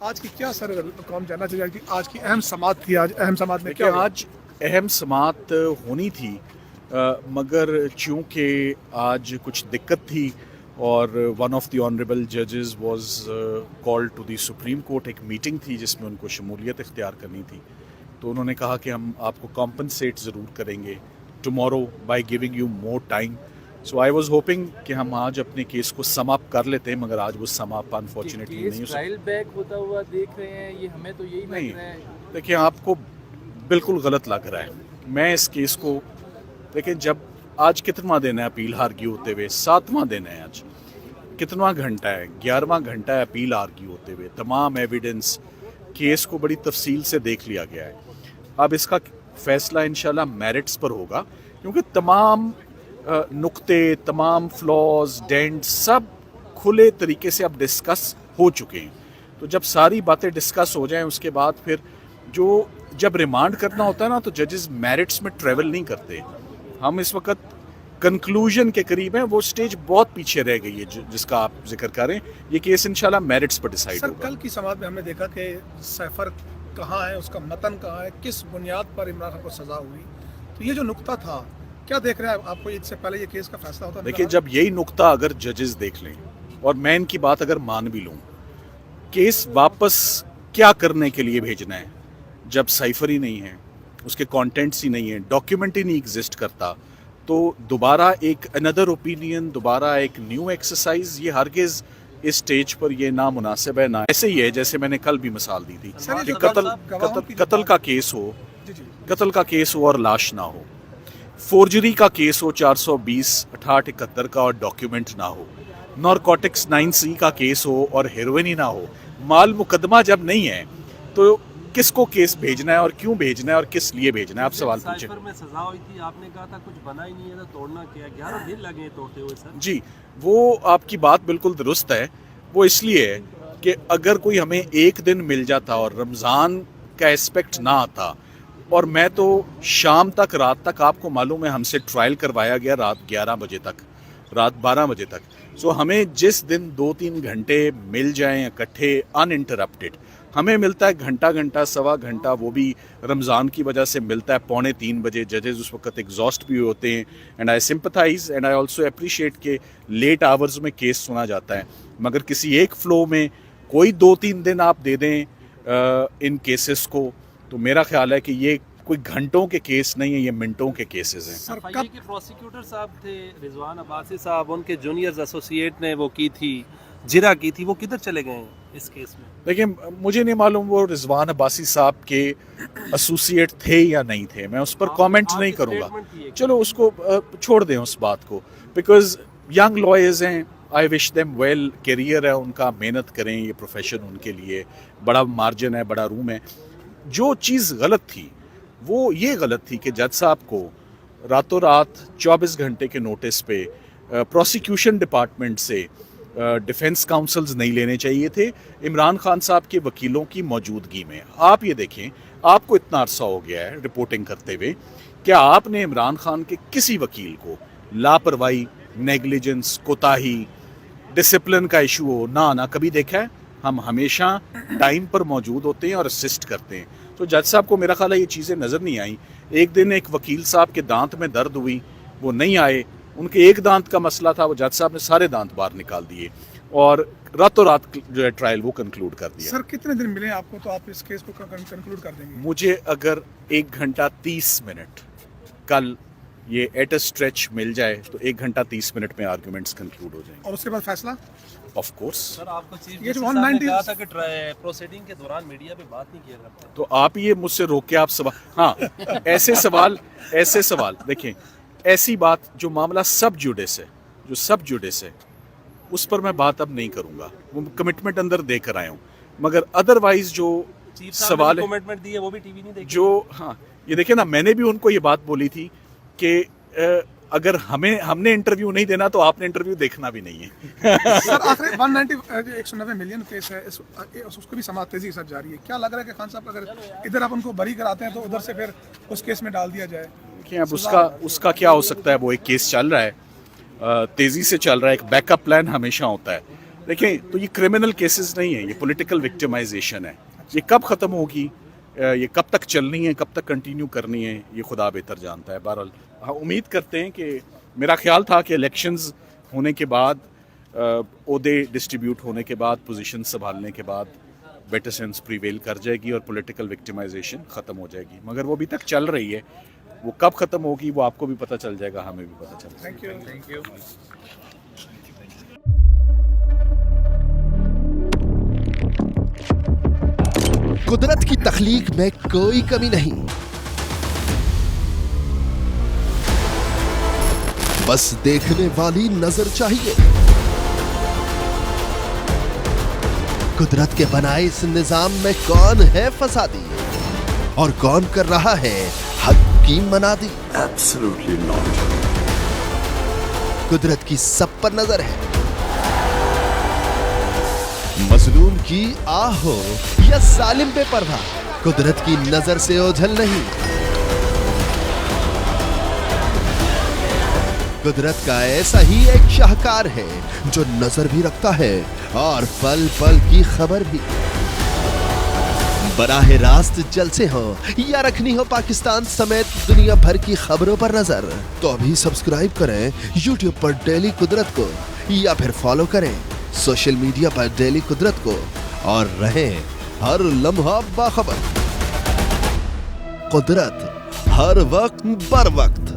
आज की क्या सर कौन जानना चाहिए कि आज की अहम समात थी, आज अहम समात में क्या देखिए हुआ? आज अहम समात होनी थी, मगर चूंकि आज कुछ दिक्कत थी और वन ऑफ द ऑनरेबल जजेस was called to the Supreme Court. एक मीटिंग थी जिसमें उनको शमूलियत इख्तियार करनी थी, तो उन्होंने कहा कि हम आपको कॉम्पनसेट ज़रूर करेंगे tomorrow by giving you more time. So I was hopping कि हम आज अपने केस को समाप्त कर लेते हैं, मगर आज वो समाप्त अनफॉर्चुनेटली नहीं हो सकता। ट्रायल बैक होता हुआ देख रहे हैं, ये हमें तो यही नहीं, लग रहा है। देखिए आपको बिल्कुल गलत लग रहा है। मैं इस केस को देखिए, जब आज कितनवां दिन है अपील आर्ग्यू होते हुए, 7वां दिन है आज, कितनवां घंटा है, 11वां घंटा है अपील आर्ग्यू होते हुए। तमाम एविडेंस केस को बड़ी तफसील से देख लिया गया है। अब इसका फैसला इंशाल्लाह मेरिट्स पर होगा, क्योंकि तमाम नुक्ते, तमाम फ्लॉज, डेंट सब खुले तरीके से अब डिस्कस हो चुके हैं। तो जब सारी बातें डिस्कस हो जाएं उसके बाद फिर जो जब रिमांड करना होता है ना, तो जजेस मेरिट्स में ट्रेवल नहीं करते। हम इस वक्त कंक्लूजन के करीब हैं, वो स्टेज बहुत पीछे रह गई है जिसका आप जिक्र कर रहे हैं। ये केस इंशाल्लाह मेरिट्स पर डिसाइड सर होगा। कल की समात में हमने देखा कि सैफर कहाँ है, उसका मतन कहाँ है, किस बुनियाद पर इमरान खान को सजा हुई, तो ये जो नुक्ता था, क्या देख रहे हैं आपको इससे पहले ये केस का फैसला होता? देखिए, जब यही नुक्ता अगर जजेस देख लें और मैं इनकी बात अगर मान भी लूँ, केस वापस क्या करने के लिए भेजना है जब साइफर ही नहीं है, उसके कंटेंट्स ही नहीं है, डॉक्यूमेंट ही नहीं एग्जिस्ट करता, तो दोबारा एक अनदर ओपिनियन, दोबारा एक न्यू एक्सरसाइज, ये हरगिज इस स्टेज पर ये ना मुनासिब है। ना ऐसे ही है जैसे मैंने कल भी मिसाल दी थी सर, ये कि जो कत्ल का केस हो, जी जी कत्ल का केस हो और लाश ना हो, फोर्जरी का केस हो 420 6871 का और डॉक्यूमेंट ना हो, नॉर्कोटिक्स 9C का केस हो और हेरोइन ही ना हो, माल मुकदमा जब नहीं है तो किसको केस भेजना है और क्यों भेजना है और किस लिए भेजना है, आप सवाल पूछे। साइफर में सजा हुई थी, आपने कहा था कुछ बना ही नहीं है, तो तोड़ना क्या, 11 दिन लगे तोड़ते हुए सर। जी, वो आपकी बात बिल्कुल दुरुस्त है। वो इसलिए है कि अगर कोई हमें एक दिन मिल जाता और रमज़ान का एस्पेक्ट ना आता, और मैं तो शाम तक, रात तक, आपको मालूम है हमसे ट्रायल करवाया गया रात 11 बजे तक, रात 12 बजे तक। सो हमें जिस दिन 2-3 घंटे मिल जाएं इकट्ठे अनइंटरप्टेड, हमें मिलता है घंटा घंटा, सवा घंटा, वो भी रमज़ान की वजह से मिलता है 2:45 बजे। जजेस उस वक्त एग्जॉस्ट भी होते हैं, and I sympathise and I also appreciate के लेट आवर्स में केस सुना जाता है। मगर किसी एक फ़्लो में कोई 2-3 दिन आप दे दें इन केसेस को, तो मेरा ख्याल है कि ये कोई घंटों के केस नहीं है, ये मिनटों के केसेस हैं। सर FIA के प्रोसिक्यूटर साहब थे रिजवान अब्बासी साहब, उनके जूनियर्स एसोसिएट ने वो की थी, जिरा की थी, वो किधर चले गए हैं इस केस में? देखिए, मुझे नहीं मालूम वो रिजवान अब्बासी साहब के एसोसिएट थे या नहीं थे, मैं उस पर कमेंट नहीं करूँगा। चलो उसको छोड़ दें उस बात को, बिकॉज यंग लॉयर्स हैं, I wish them well, career है उनका, मेहनत करें, ये प्रोफेशन उनके लिए बड़ा मार्जिन है, बड़ा रूम है। जो चीज़ गलत थी वो ये गलत थी कि जज साहब को रातों रात 24 घंटे के नोटिस पे प्रोसिक्यूशन डिपार्टमेंट से डिफेंस काउंसल्स नहीं लेने चाहिए थे इमरान खान साहब के वकीलों की मौजूदगी में। आप ये देखें, आपको इतना अरसा हो गया है रिपोर्टिंग करते हुए, क्या आपने इमरान खान के किसी वकील को लापरवाही, नेग्लिजेंस, कोताही, डिसिप्लिन का इशू हो ना कभी देखा है? हम हमेशा टाइम पर मौजूद होते हैं और असिस्ट करते हैं। तो जज साहब को मेरा ख्याल है ये चीज़ें नज़र नहीं आई। एक दिन एक वकील साहब के दांत में दर्द हुई, वो नहीं आए, उनके एक दांत का मसला था, वो जज साहब ने सारे दांत बाहर निकाल दिए और रातों रात जो है ट्रायल वो कंक्लूड कर दिया। सर कितने दिन मिले आपको तो आप इस केस को कंक्लूड कर देंगे? मुझे अगर 1 घंटा 30 मिनट कल ये एट अ स्ट्रेच मिल जाए तो 1 घंटा 30 मिनट में आर्गूमेंट्स कंक्लूड हो जाएंगे। और उसके बाद फैसला? Of course. सर आपको चीफ ये जो जस्टिस साहब ने 190 कहा था कि प्रोसीडिंग के दौरान मीडिया पे बात नहीं किया करते। तो आप ये मुझसे रोक के आप सवाल, हाँ, ऐसे सवाल देखें, ऐसी बात जो मामला सब जुडिस है, जो सब जुडिस है, उस पर मैं बात अब नहीं करूंगा, वो कमिटमेंट अंदर देकर आया हूँ। मगर अदरवाइज जो चीफ साहब सवाल ने है, कमिटमेंट दी है, वो भी टीवी नहीं देखी। जो, हाँ, ये देखिए ना, मैंने भी उनको ये बात बोली थी कि अगर हमने इंटरव्यू नहीं देना तो आपने इंटरव्यू देखना भी नहीं है। सर आखिर 190 मिलियन केस है, उसको भी समात तेजी के साथ जारी है। क्या लग रहा है कि खान साहब अगर इधर आप उनको बरी कराते हैं तो उधर से फिर उस केस में डाल दिया जाए? देखिए, अब उसका क्या हो सकता है, वो एक केस चल रहा है, तेज़ी से चल रहा है, एक बैकअप प्लान हमेशा होता है। देखें, तो ये क्रिमिनल केसेस नहीं है, ये पॉलिटिकल विक्टिमाइजेशन है। ये कब ख़त्म होगी, ये कब तक चलनी है, कब तक कंटिन्यू करनी है, ये खुदा बेहतर जानता है। बहरहाल हाँ, उम्मीद करते हैं कि, मेरा ख्याल था कि इलेक्शंस होने के बाद, ओहदे डिस्ट्रीब्यूट होने के बाद, पोजीशन संभालने के बाद बेटर सेंस प्रीवेल कर जाएगी और पॉलिटिकल विक्टिमाइजेशन ख़त्म हो जाएगी। मगर वो अभी तक चल रही है, वो कब ख़त्म होगी वो आपको भी पता चल जाएगा, हमें भी पता चल जाएगा। Thank you. कुदरत की तख्लीक में कोई कमी नहीं, बस देखने वाली नजर चाहिए। कुदरत के बनाए इस निजाम में कौन है फसादी और कौन कर रहा है हक की मनादी? Absolutely not. कुदरत की सब पर नजर है, मजलूम की आह हो या जालिम पे परवाह, कुदरत की नजर से ओझल नहीं। कुदरत का ऐसा ही एक शाहकार है जो नजर भी रखता है और पल पल की खबर भी। बराह रास्त जलसे हो या रखनी हो पाकिस्तान समेत दुनिया भर की खबरों पर नजर, तो अभी सब्सक्राइब करें YouTube पर डेली कुदरत को, या फिर फॉलो करें सोशल मीडिया पर डेली कुदरत को, और रहें हर लम्हा बाखबर। कुदरत हर वक्त बर वक्त।